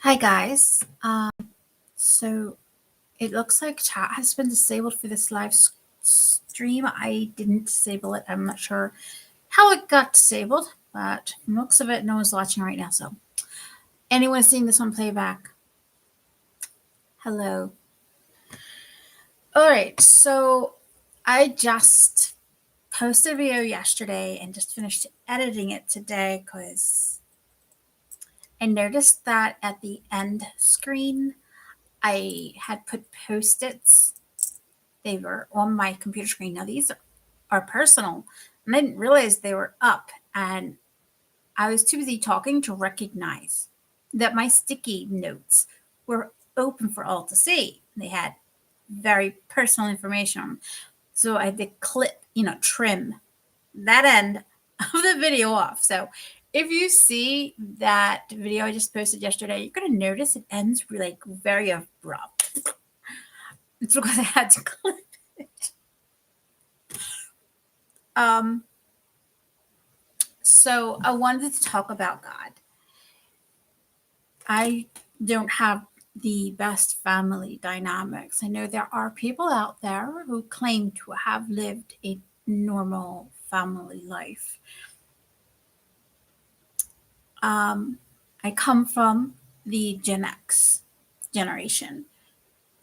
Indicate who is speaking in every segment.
Speaker 1: Hi guys. So it looks like chat has been disabled for this live stream. I didn't disable it. I'm not sure how it got disabled, but from the looks of it, no one's watching right now. So anyone seeing this on playback? Hello. All right. So I just posted a video yesterday and just finished editing it today because I noticed that at the end screen I had put post-its. They were on my computer screen. Now these are personal, and I didn't realize they were up, and I was too busy talking to recognize that my sticky notes were open for all to see. They had very personal information on them. So I had to trim that end of the video off. So if you see that video I just posted yesterday, you're going to notice it ends like very abrupt. It's because I had to clip it. So I wanted to talk about God. I don't have the best family dynamics. I know there are people out there who claim to have lived a normal family life. I come from the Gen X generation.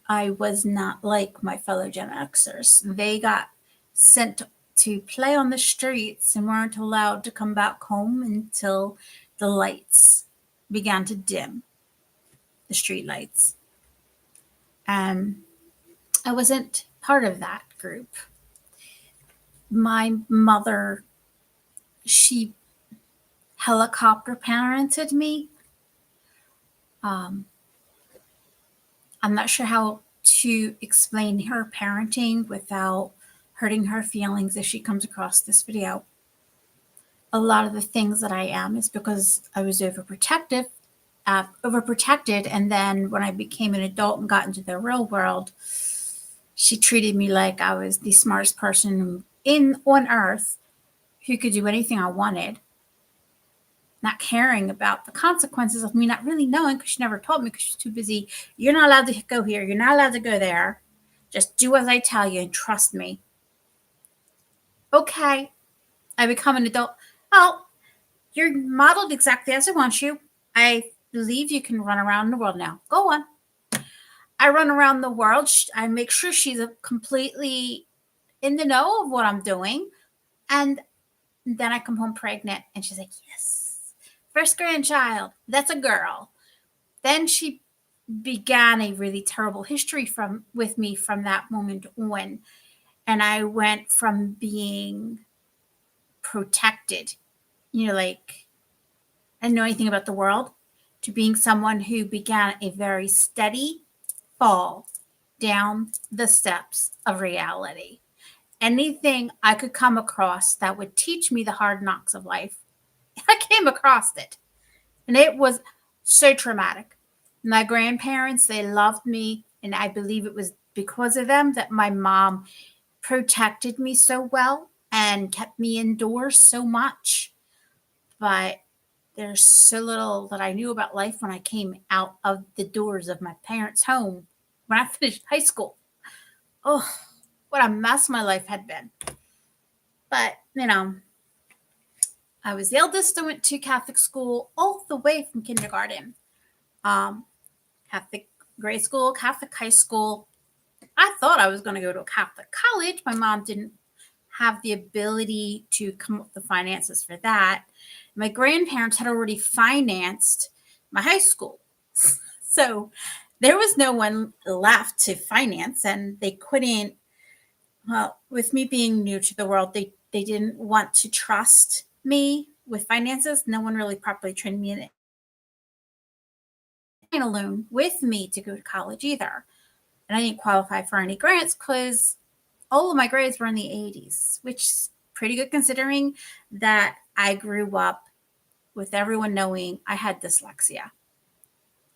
Speaker 1: I was not like my fellow Gen Xers. They got sent to play on the streets and weren't allowed to come back home until the lights began to dim, the street lights. I wasn't part of that group. My mother, she helicopter parented me. I'm not sure how to explain her parenting without hurting her feelings if she comes across this video. A lot of the things that I am is because I was overprotected, and then when I became an adult and got into the real world, she treated me like I was the smartest person on earth who could do anything I wanted, not caring about the consequences of me not really knowing because she never told me because she's too busy. You're not allowed to go here. You're not allowed to go there. Just do as I tell you and trust me. Okay. I become an adult. Well, you're modeled exactly as I want you. I believe you can run around the world now. Go on. I run around the world. I make sure she's completely in the know of what I'm doing. And then I come home pregnant and she's like, yes, first grandchild. That's a girl. Then she began a really terrible history with me from that moment on. And I went from being protected, like I didn't know anything about the world, to being someone who began a very steady fall down the steps of reality. Anything I could come across that would teach me the hard knocks of life, I came across it. And it was so traumatic. My grandparents, they loved me. And I believe it was because of them that my mom protected me so well and kept me indoors so much. But there's so little that I knew about life when I came out of the doors of my parents' home when I finished high school. Oh, what a mess my life had been. But, I was the eldest. I went to Catholic school all the way from kindergarten. Catholic grade school, Catholic high school. I thought I was going to go to a Catholic college. My mom didn't have the ability to come up with the finances for that. My grandparents had already financed my high school. So there was no one left to finance, and they couldn't. Well, with me being new to the world, they didn't want to trust me with finances. No one really properly trained me in it. Alone with me to go to college either. And I didn't qualify for any grants because all of my grades were in the 80s, which is pretty good considering that I grew up with everyone knowing I had dyslexia.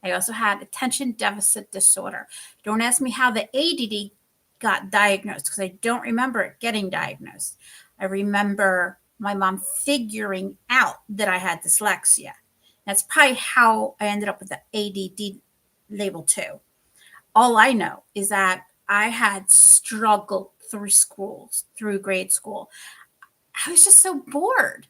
Speaker 1: I also had attention deficit disorder. Don't ask me how the ADD got diagnosed because I don't remember it getting diagnosed. I remember my mom figuring out that I had dyslexia. That's probably how I ended up with the ADD label too. All I know is that I had struggled through grade school. I was just so bored.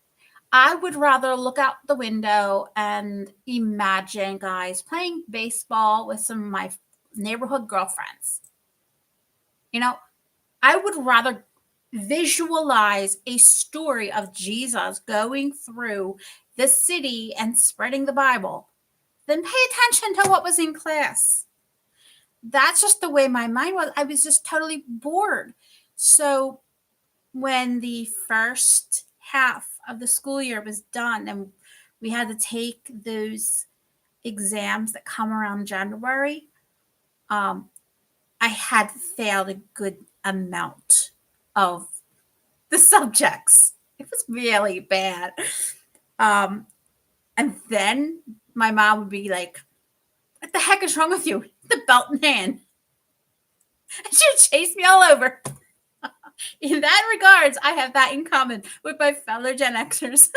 Speaker 1: I would rather look out the window and imagine guys playing baseball with some of my neighborhood girlfriends. You know, I would rather visualize a story of Jesus going through the city and spreading the Bible than pay attention to what was in class. That's just the way my mind was. I was just totally bored. So when the first half of the school year was done and we had to take those exams that come around January, um, I had failed a good amount of the subjects. It was really bad. Um, and then my mom would be like, "What the heck is wrong with you?" The belt in hand. And she would chase me all over. In that regards, I have that in common with my fellow Gen Xers.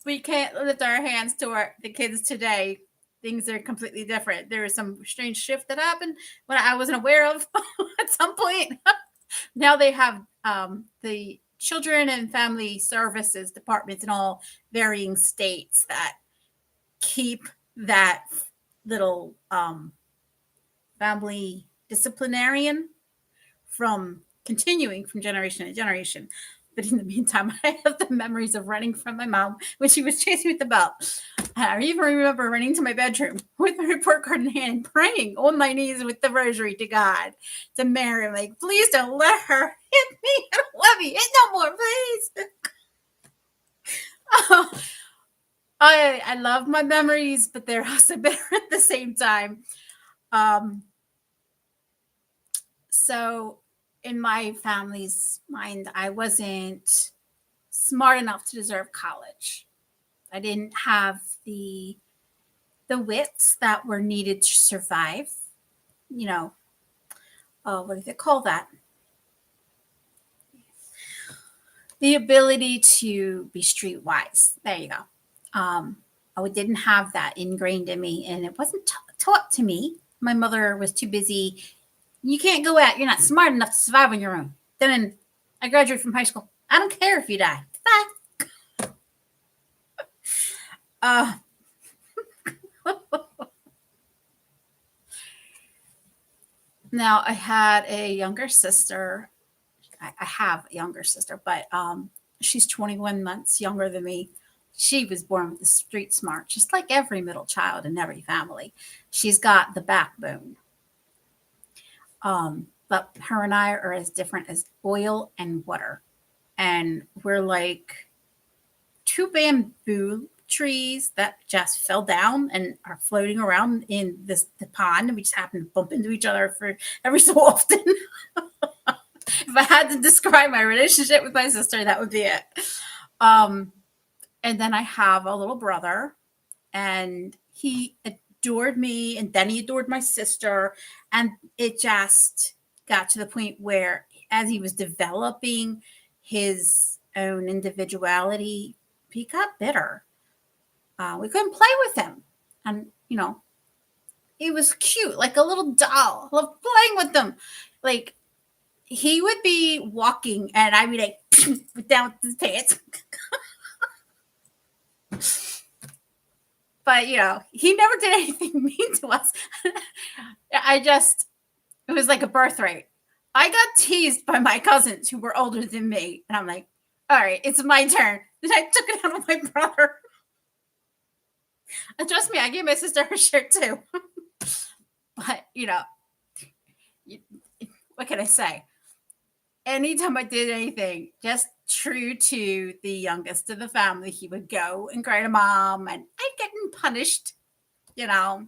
Speaker 1: We can't lift our hands to the kids today. Things are completely different. There is some strange shift that happened when I wasn't aware of at some point. Now they have the children and family services departments in all varying states that keep that little family disciplinarian from continuing from generation to generation. But in the meantime, I have the memories of running from my mom when she was chasing me with the belt. I even remember running to my bedroom with my report card in hand, praying on my knees with the rosary to God, to Mary, like, please don't let her hit me. I don't love you. Hit no more, please. Oh, I love my memories, but they're also bitter at the same time. So in my family's mind, I wasn't smart enough to deserve college. I didn't have the wits that were needed to survive. You know, what do they call that? The ability to be streetwise. There you go. I didn't have that ingrained in me, and it wasn't taught to me. My mother was too busy. You can't go out. You're not smart enough to survive on your own. Then I graduated from high school. I don't care if you die. Bye. Now I had a younger sister. I have a younger sister, but she's 21 months younger than me. She was born with the street smart, just like every middle child in every family. She's got the backbone. But her and I are as different as oil and water. And we're like two bamboo trees that just fell down and are floating around in the pond, and we just happen to bump into each other for every so often. If I had to describe my relationship with my sister, that would be it. And then I have a little brother, and he adored me, and then he adored my sister, and it just got to the point where, as he was developing his own individuality, he got bitter. We couldn't play with him, and he was cute, like a little doll. I love playing with them. Like, he would be walking, and I'd be like down with his pants. But he never did anything mean to us. It was like a birthright. I got teased by my cousins who were older than me, and I'm like, all right, it's my turn. Then I took it out on my brother. And trust me, I gave my sister her shirt too. But what can I say? Anytime I did anything, just true to the youngest of the family, he would go and cry to mom, and I'd get punished, you know.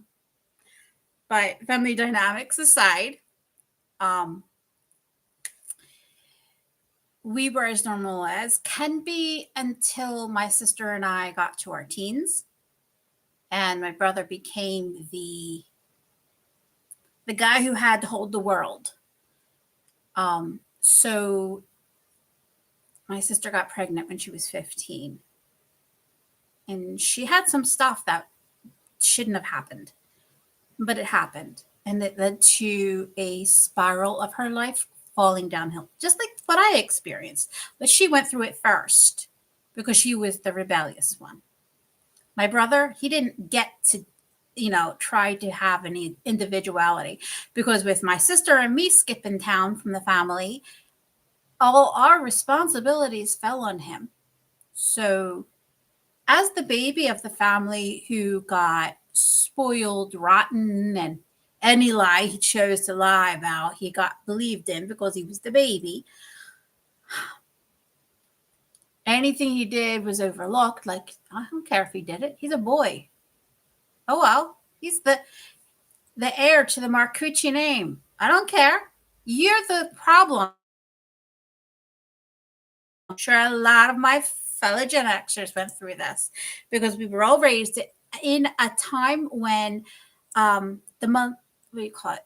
Speaker 1: But family dynamics aside, we were as normal as can be until my sister and I got to our teens, and my brother became the guy who had to hold the world. So my sister got pregnant when she was 15. And she had some stuff that shouldn't have happened, but it happened. And it led to a spiral of her life falling downhill, just like what I experienced. But she went through it first because she was the rebellious one. My brother, he didn't get to, try to have any individuality because with my sister and me skipping town from the family, all our responsibilities fell on him. So, as the baby of the family who got spoiled, rotten, and any lie he chose to lie about, he got believed in because he was the baby. Anything he did was overlooked. Like, I don't care if he did it. He's a boy. Oh well. He's the heir to the Marcucci name. I don't care. You're the problem. I'm sure a lot of my fellow Gen Xers went through this because we were all raised in a time when what do you call it?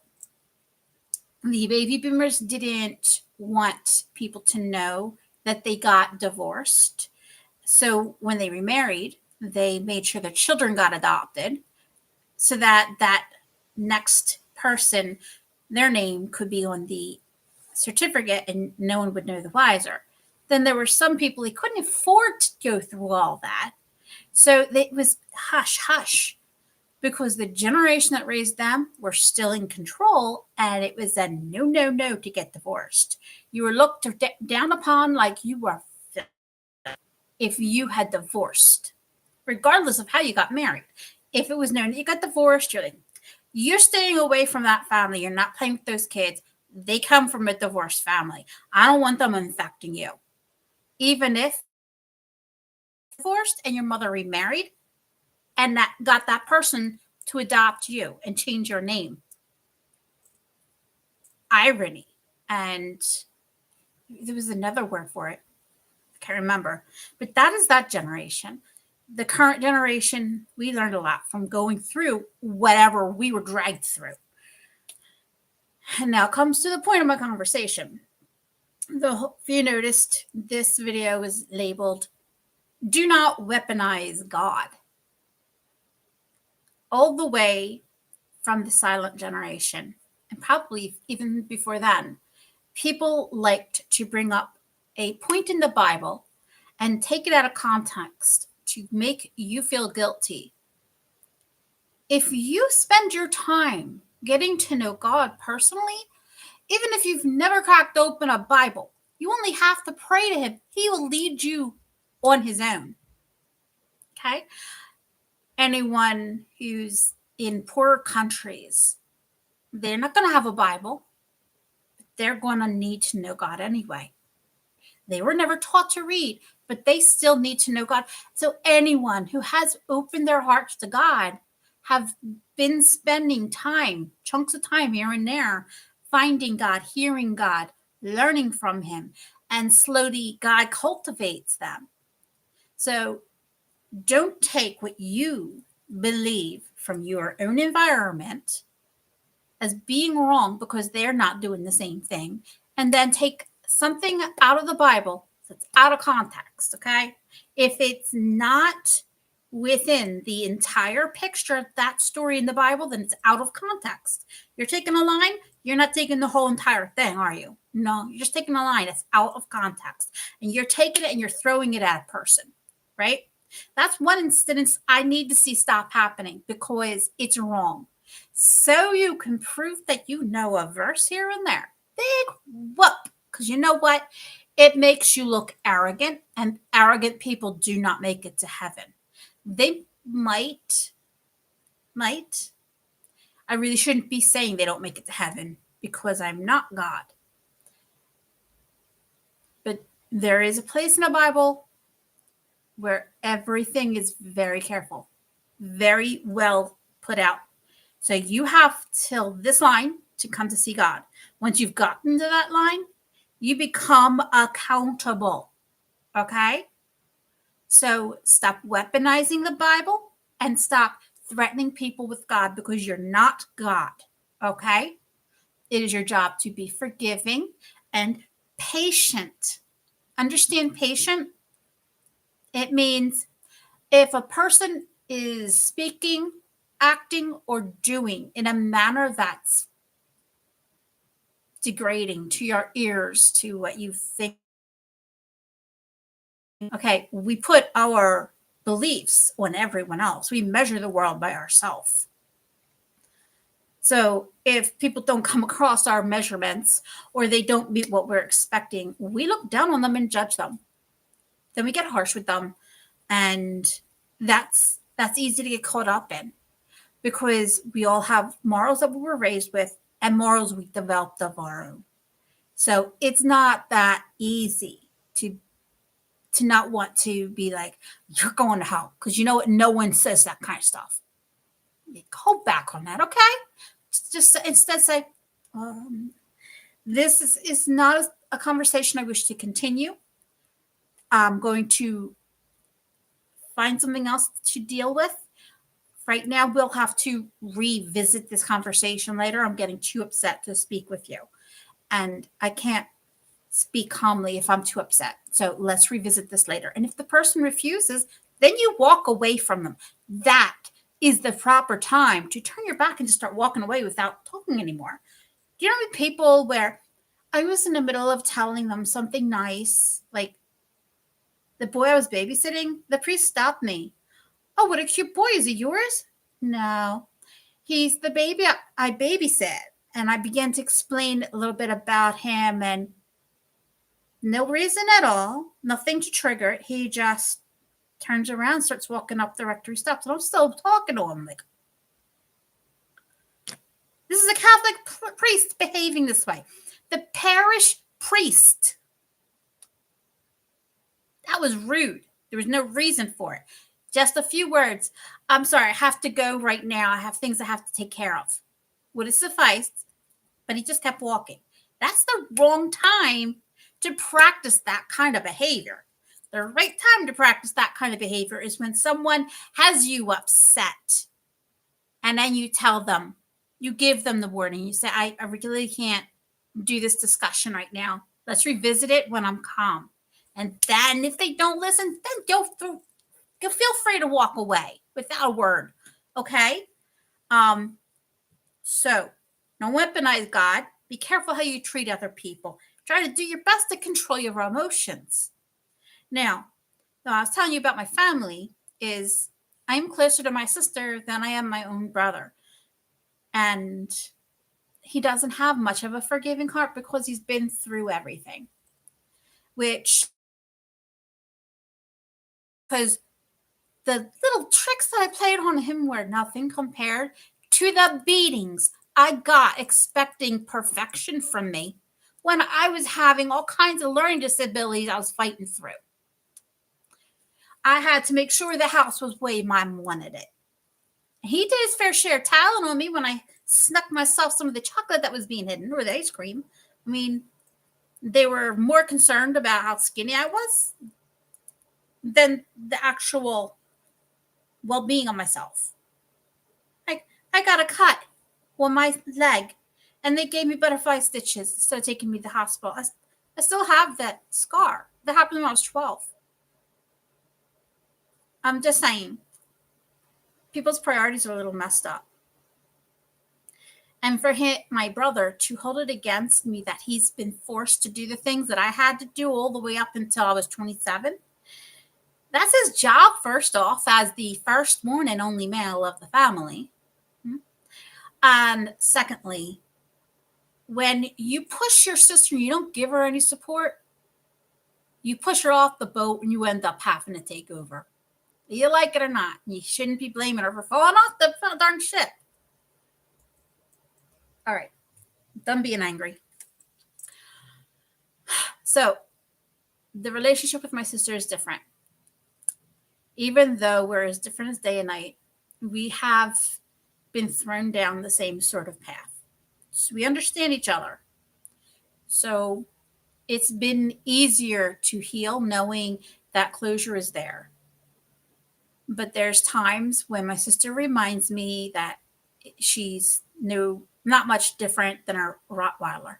Speaker 1: The baby boomers didn't want people to know that they got divorced. So when they remarried, they made sure their children got adopted so that next person, their name could be on the certificate and no one would know the wiser. Then there were some people who couldn't afford to go through all that. So it was hush, hush, because the generation that raised them were still in control, and it was a no, no, no to get divorced. You were looked down upon like you were if you had divorced, regardless of how you got married. If it was known that you got divorced, you're staying away from that family. You're not playing with those kids. They come from a divorced family. I don't want them infecting you. Even if divorced and your mother remarried and that got that person to adopt you and change your name. Irony. And there was another word for it. I can't remember. But that is that generation. The current generation, we learned a lot from going through whatever we were dragged through. And now comes to the point of my conversation. If you noticed, this video is labeled "Do Not Weaponize God." All the way from the silent generation, and probably even before then, people liked to bring up a point in the Bible and take it out of context to make you feel guilty. If you spend your time getting to know God personally, even if you've never cracked open a Bible, you only have to pray to him. He will lead you on his own. Okay? Anyone who's in poorer countries, they're not going to have a Bible. They're going to need to know God anyway. They were never taught to read, but they still need to know God. So anyone who has opened their hearts to God have been spending time, chunks of time here and there, finding God, hearing God, learning from him, and slowly God cultivates them. So don't take what you believe from your own environment as being wrong because they're not doing the same thing, and then take something out of the Bible that's out of context, okay? If it's not within the entire picture of that story in the Bible, then it's out of context. You're taking a line, you're not taking the whole entire thing, are you? No, you're just taking a line that's out of context. And you're taking it and you're throwing it at a person, right? That's one instance I need to see stop happening because it's wrong. So you can prove that you know a verse here and there. Big whoop. Because you know what? It makes you look arrogant, and arrogant people do not make it to heaven. They might. I really shouldn't be saying they don't make it to heaven because I'm not God. But there is a place in the Bible where everything is very careful, very well put out. So you have till this line to come to see God. Once you've gotten to that line, you become accountable. Okay? So stop weaponizing the Bible and stop threatening people with God because you're not God. Okay? It is your job to be forgiving and patient. Understand patient? It means If a person is speaking, acting, or doing in a manner that's degrading to your ears, to what you think, okay, we put our beliefs on everyone else. We measure the world by ourselves. So if people don't come across our measurements or they don't meet what we're expecting, we look down on them and judge them. Then we get harsh with them. And that's easy to get caught up in, because we all have morals that we were raised with and morals we developed of our own. So it's not that easy to not want to be like, you're going to hell, because you know what? No one says that kind of stuff. Hold back on that, okay? Just instead say, this is not a conversation I wish to continue. I'm going to find something else to deal with. Right now, we'll have to revisit this conversation later. I'm getting too upset to speak with you. And I can't speak calmly if I'm too upset. So let's revisit this later. And if the person refuses, then you walk away from them. That is the proper time to turn your back and just start walking away without talking anymore. Do you know people where I was in the middle of telling them something nice, like the boy I was babysitting, the priest stopped me. Oh, what a cute boy. Is he yours? No, he's the baby I babysit. And I began to explain a little bit about him, and no reason at all, nothing to trigger it. He just turns around, starts walking up the rectory steps, and I'm still talking to him. Like, this is a Catholic priest behaving this way. The parish priest. That was rude. There was no reason for it. Just a few words. I'm sorry, I have to go right now. I have things I have to take care of. Would have sufficed, but he just kept walking. That's the wrong time to practice that kind of behavior. The right time to practice that kind of behavior is when someone has you upset, and then you tell them, you give them the warning. You say, I really can't do this discussion right now. Let's revisit it when I'm calm. And then if they don't listen, then go feel free to walk away without a word. Okay? So don't weaponize God. Be careful how you treat other people. Try to do your best to control your emotions. Now, I was telling you about my family is I'm closer to my sister than I am my own brother. And he doesn't have much of a forgiving heart because he's been through everything. Which, because the little tricks that I played on him were nothing compared to the beatings I got expecting perfection from me when I was having all kinds of learning disabilities I was fighting through. I had to make sure the house was the way Mom wanted it. He did his fair share of talent on me when I snuck myself some of the chocolate that was being hidden, or the ice cream. I mean, they were more concerned about how skinny I was than the actual well-being of myself. I got a cut on my leg, and they gave me butterfly stitches instead of taking me to the hospital. I still have that scar. That happened when I was 12. I'm just saying, people's priorities are a little messed up. And for my brother to hold it against me that he's been forced to do the things that I had to do all the way up until I was 27, that's his job, first off, as the firstborn and only male of the family. And secondly, when you push your sister and you don't give her any support, you push her off the boat and you end up having to take over. You like it or not, you shouldn't be blaming her for falling off the darn ship. All right, done being angry. So the relationship with my sister is different. Even though we're as different as day and night, we have been thrown down the same sort of path. So we understand each other. So it's been easier to heal knowing that closure is there. But there's times when my sister reminds me that she's not much different than a Rottweiler.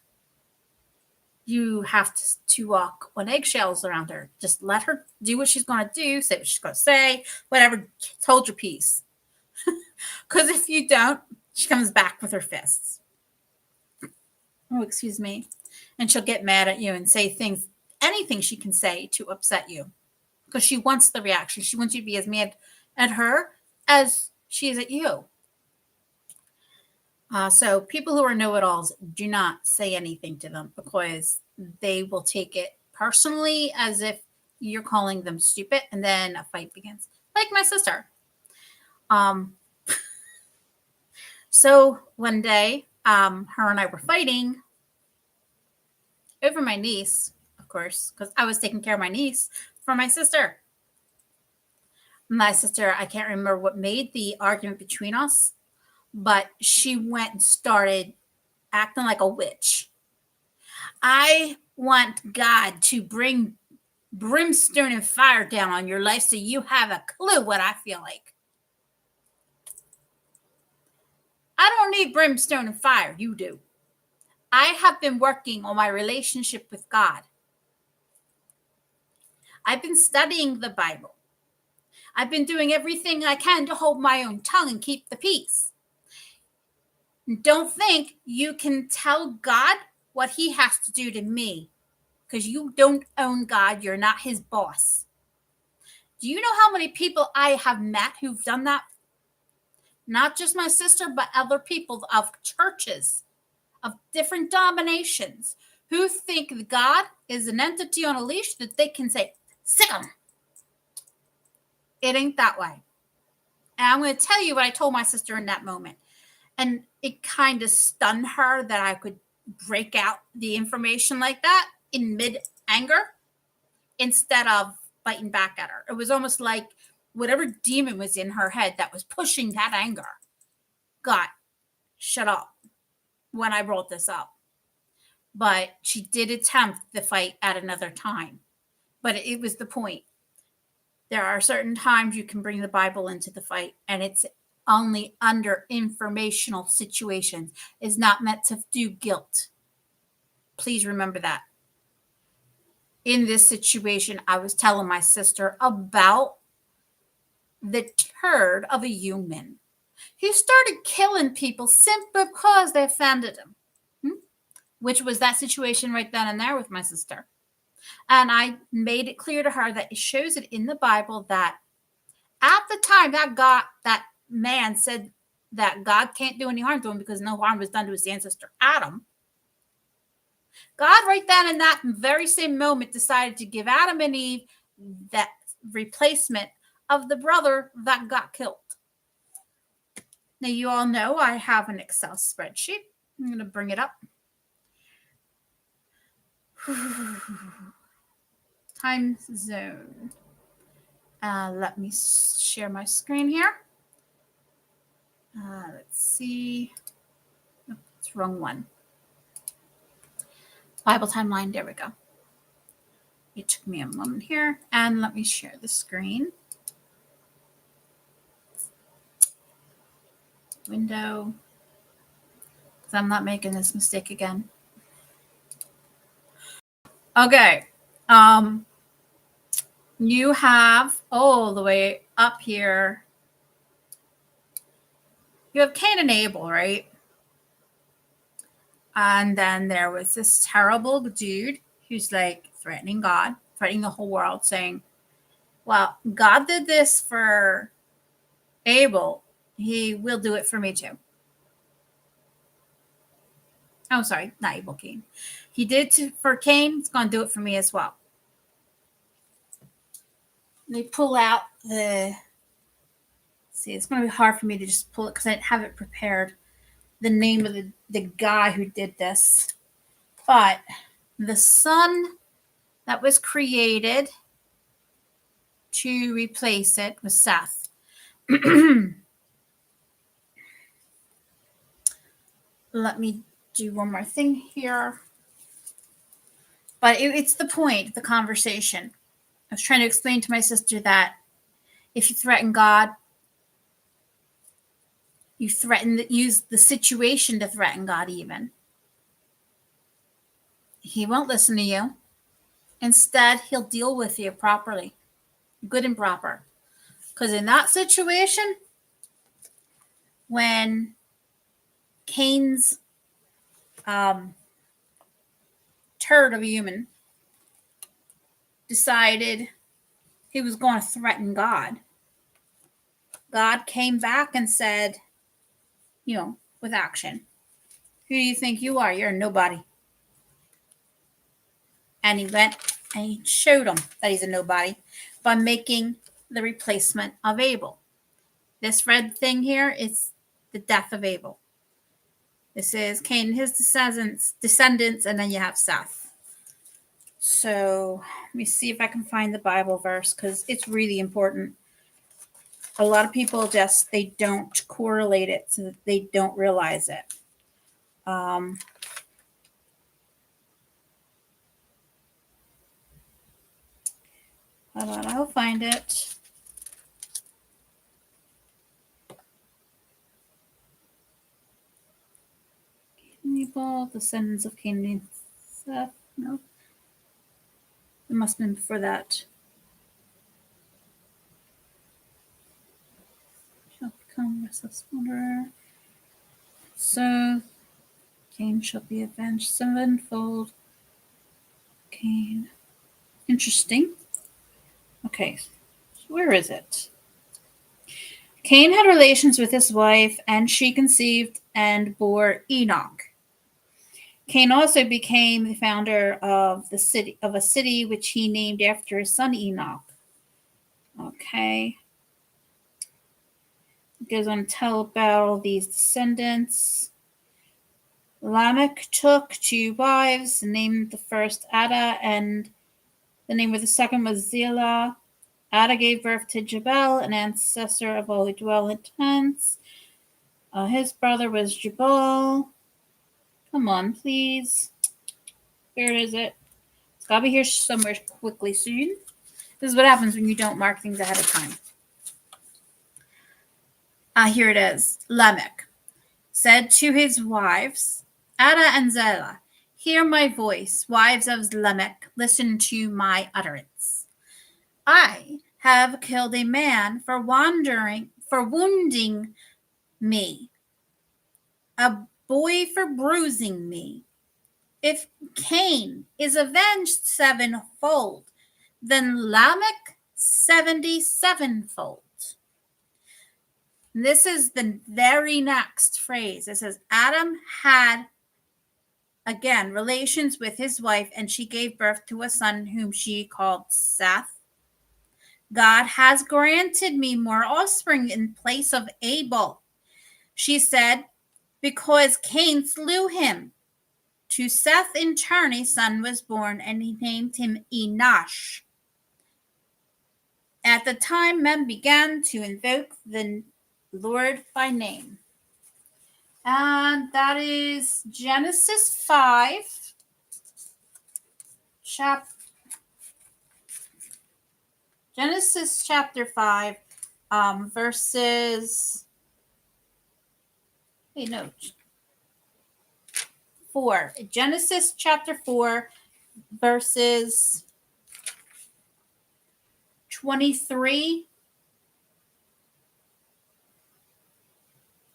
Speaker 1: you have to walk on eggshells around her. Just let her do what she's going to do, say what she's going to say, whatever. Hold your peace. Because if you don't, she comes back with her fists. Oh, excuse me. And she'll get mad at you and say things, anything she can say to upset you. Because she wants the reaction. She wants you to be as mad at her as she is at you. So people who are know-it-alls, do not say anything to them because they will take it personally as if you're calling them stupid, and then a fight begins. Like my sister. So one day, her and I were fighting over my niece, of course, because I was taking care of my niece for my sister. My sister, I can't remember what made the argument between us, but she went and started acting like a witch. I want God to bring brimstone and fire down on your life so you have a clue what I feel like. I don't need brimstone and fire. You do. I have been working on my relationship with God. I've been studying the Bible. I've been doing everything I can to hold my own tongue and keep the peace. Don't think you can tell God what he has to do to me, because you don't own God. You're not his boss. Do you know how many people I have met who've done that? Not just my sister, but other people of churches, of different denominations, who think God is an entity on a leash that they can say, sick 'em. It ain't that way. And I'm going to tell you what I told my sister in that moment. And it kind of stunned her that I could break out the information like that in mid-anger instead of fighting back at her. It was almost like whatever demon was in her head that was pushing that anger got shut up when I brought this up. But she did attempt the fight at another time. But it was the point. There are certain times you can bring the Bible into the fight, and it's only under informational situations. It's not meant to do guilt. Please remember that. In this situation, I was telling my sister about the turd of a human who started killing people simply because they offended him, which was that situation right then and there with my sister. And I made it clear to her that it shows it in the Bible that at the time that man said that God can't do any harm to him because no harm was done to his ancestor Adam, God right then in that very same moment decided to give Adam and Eve that replacement of the brother that got killed. Now, you all know I have an Excel spreadsheet. I'm going to bring it up. Time zone. Let me share my screen here. Let's see. Oh, it's the wrong one. Bible timeline. There we go. It took me a moment here. And let me share the screen. Window. Because I'm not making this mistake again. Okay. You have all the way up here. You have Cain and Abel, right? And then there was this terrible dude who's like threatening God, threatening the whole world, saying, well, God did this for Abel. He will do it for me too. Oh, sorry, not Abel, Cain. He did for Cain. He's going to do it for me as well. They pull out the, see, it's going to be hard for me to just pull it because I didn't have it prepared, the name of the guy who did this. But the son that was created to replace it was Seth. Let me do one more thing here. But it's the point, the conversation. I was trying to explain to my sister that if you threaten God, you use the situation to threaten God even. He won't listen to you. Instead, he'll deal with you properly, good and proper. Because in that situation, when Cain's turd of a human decided he was going to threaten God, God came back and said, with action, who do you think you are? You're a nobody. And he went and he showed him that he's a nobody by making the replacement of Abel. This red thing here is the death of Abel. This is Cain and his descendants, and then you have Seth. So let me see if I can find the Bible verse, because it's really important. A lot of people they don't correlate it, so that they don't realize it. Hold on, I'll find it. Abel, descendants of Cain and Seth. No, it must have been before that. Shall become restless wanderer. So Cain shall be avenged sevenfold. Cain. Interesting. Okay, so where is it? Cain had relations with his wife, and she conceived and bore Enoch. Cain also became the founder of a city which he named after his son Enoch. Okay. It goes on to tell about all these descendants. Lamech took 2 wives, and named the first Ada, and the name of the second was Zillah. Ada gave birth to Jabal, an ancestor of all who dwell in tents. His brother was Jabal. Come on, please. Where is it? It's got to be here somewhere quickly soon. This is what happens when you don't mark things ahead of time. Here it is. Lamech said to his wives, Ada and Zillah, hear my voice, wives of Lamech, listen to my utterance. I have killed a man for wounding me, a boy for bruising me. If Cain is avenged sevenfold, then Lamech 77fold. This is the very next phrase. It says, Adam had, again, relations with his wife, and she gave birth to a son whom she called Seth. God has granted me more offspring in place of Abel, she said, because Cain slew him. To Seth in turn a son was born, and he named him Enosh. At the time men began to invoke the Lord by name. And that is Genesis 5, Genesis chapter 5, verses 4. Genesis chapter 4, verses 23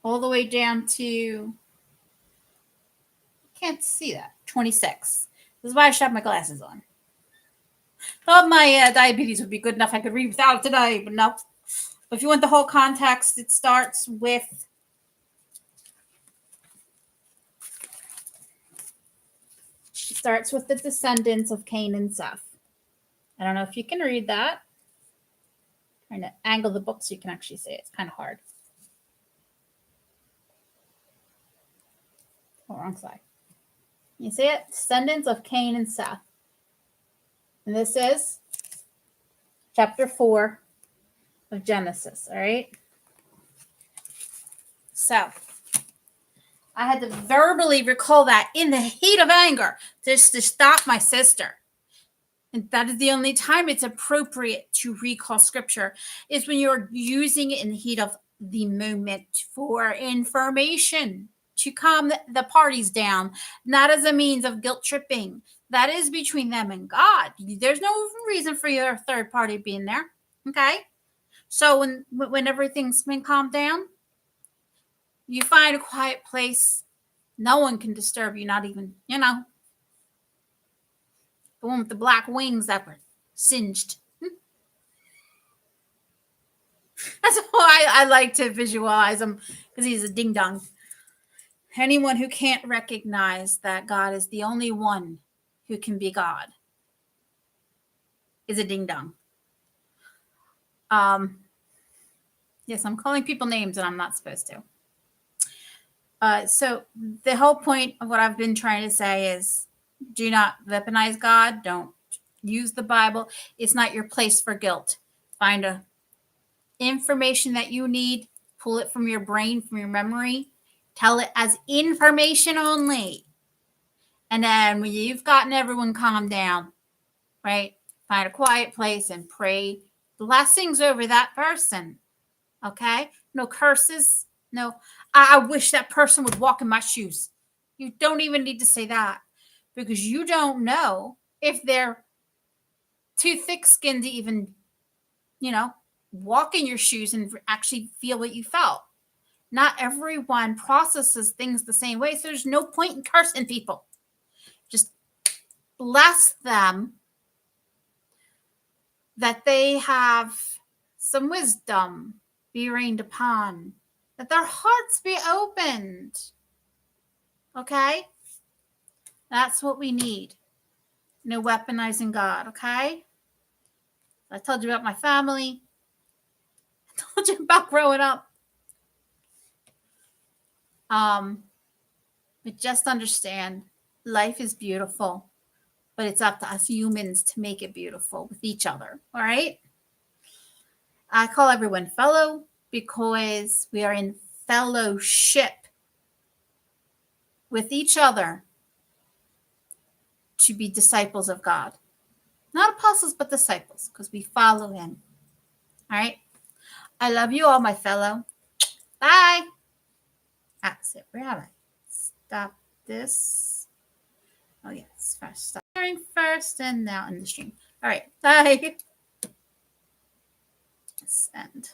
Speaker 1: all the way down to, can't see that, 26. This is why I should have my glasses on. Thought my diabetes would be good enough I could read without it today, but no. But if you want the whole context, it starts with the descendants of Cain and Seth. I don't know if you can read that. I'm trying to angle the book so you can actually see it. It's kind of hard. Oh, wrong side. You see it? Descendants of Cain and Seth. And this is chapter 4 of Genesis, all right? So, I had to verbally recall that in the heat of anger just to stop my sister. And that is the only time it's appropriate to recall scripture, is when you're using it in the heat of the moment for information, to calm the parties down, not as a means of guilt tripping, That is between them and God. There's no reason for your third party being there. Okay? So when everything's been calmed down, you find a quiet place. No one can disturb you, not even, the one with the black wings that were singed. That's why I like to visualize him, because he's a ding dong. Anyone who can't recognize that God is the only one who can be God is a ding dong. Yes, I'm calling people names and I'm not supposed to. So the whole point of what I've been trying to say is, do not weaponize God. Don't use the Bible. It's not your place for guilt. Find a information that you need, pull it from your brain, from your memory, tell it as information only. And then when you've gotten everyone calmed down, right, find a quiet place and pray blessings over that person. Okay? No curses. No, I wish that person would walk in my shoes. You don't even need to say that, because you don't know if they're too thick skinned to even, walk in your shoes and actually feel what you felt. Not everyone processes things the same way. So there's no point in cursing people. Just bless them that they have some wisdom be rained upon, that their hearts be opened. Okay? That's what we need. No weaponizing God, okay? I told you about my family. I told you about growing up. But just understand, life is beautiful, but it's up to us humans to make it beautiful with each other, all right? I call everyone fellow because we are in fellowship with each other to be disciples of God. Not apostles, but disciples, because we follow him. All right? I love you all, my fellow. Bye. That's it. Where have I? Stop this. Oh, yes. First. Stop sharing first and now in the stream. All right. Bye. Let's end.